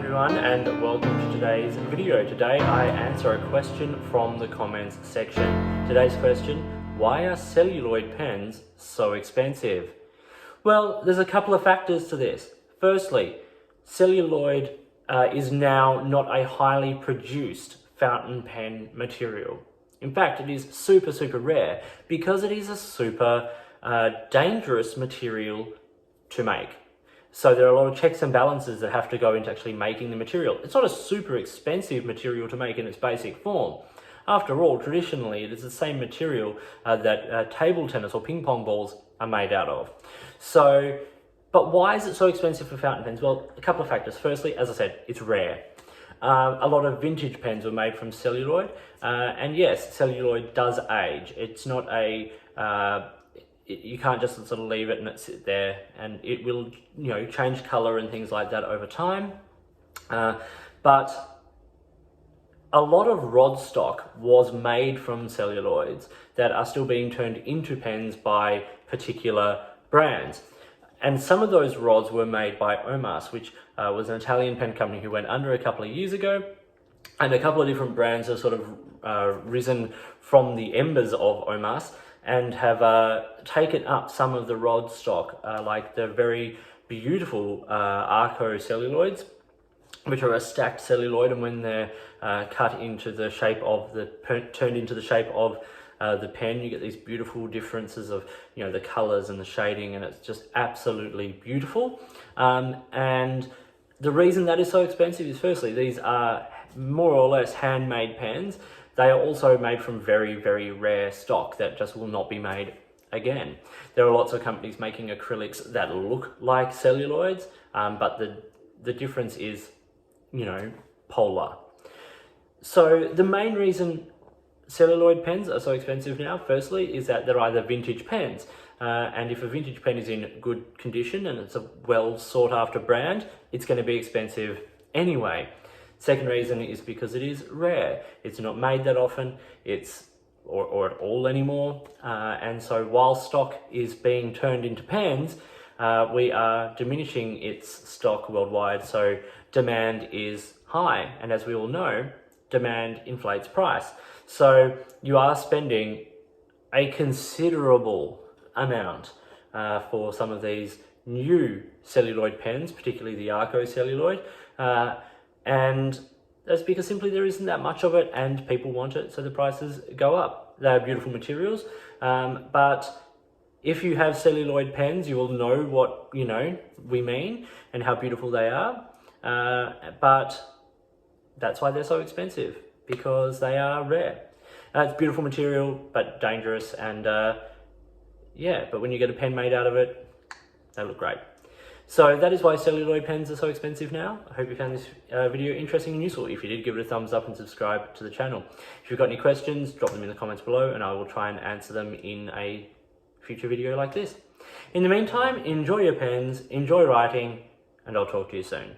everyone, and welcome to today's video. Today I answer a question from the comments section. Today's question: why are celluloid pens so expensive? Well, there's a couple of factors to this. Firstly, celluloid is now not a highly produced fountain pen material. In fact, it is super rare because it is a super dangerous material to make. So there are a lot of checks and balances that have to go into actually making the material. It's not a super expensive material to make in its basic form. After all, traditionally, it is the same material that table tennis or ping pong balls are made out of. So, but why is it so expensive for fountain pens? Well, a couple of factors. Firstly, as I said, it's rare. A lot of vintage pens were made from celluloid, and yes, celluloid does age. It's not a you can't just sort of leave it and it sit there, and it will, change color and things like that over time. But a lot of rod stock was made from celluloids that are still being turned into pens by particular brands. And some of those rods were made by Omas, which was an Italian pen company who went under a couple of years ago. And a couple of different brands have sort of risen from the embers of Omas and have taken up some of the rod stock, like the very beautiful Arco celluloids, which are a stacked celluloid, and when they're cut into the shape of turned into the shape of the pen, you get these beautiful differences of the colors and the shading, and it's just absolutely beautiful. And the reason that is so expensive is, firstly, these are more or less handmade pens. They are also made from very rare stock that just will not be made again. There are lots of companies making acrylics that look like celluloids, but the difference is, polar. So the main reason celluloid pens are so expensive now, firstly, is that they're either vintage pens. And if a vintage pen is in good condition and it's a well sought after brand, it's going to be expensive anyway. Second reason is because it is rare. It's not made that often, or at all anymore. And so while stock is being turned into pens, we are diminishing its stock worldwide. So demand is high. And as we all know, demand inflates price. So you are spending a considerable amount for some of these new celluloid pens, particularly the Arco celluloid. And that's because simply there isn't that much of it and people want it, so the prices go up. They are beautiful materials, but if you have celluloid pens, you will know what we mean and how beautiful they are. But that's why they're so expensive, because they are rare. It's beautiful material, but dangerous, and but when you get a pen made out of it, they look great. So that is why celluloid pens are so expensive now. I hope you found this video interesting and useful. If you did, give it a thumbs up and subscribe to the channel. If you've got any questions, drop them in the comments below and I will try and answer them in a future video like this. In the meantime, enjoy your pens, enjoy writing, and I'll talk to you soon.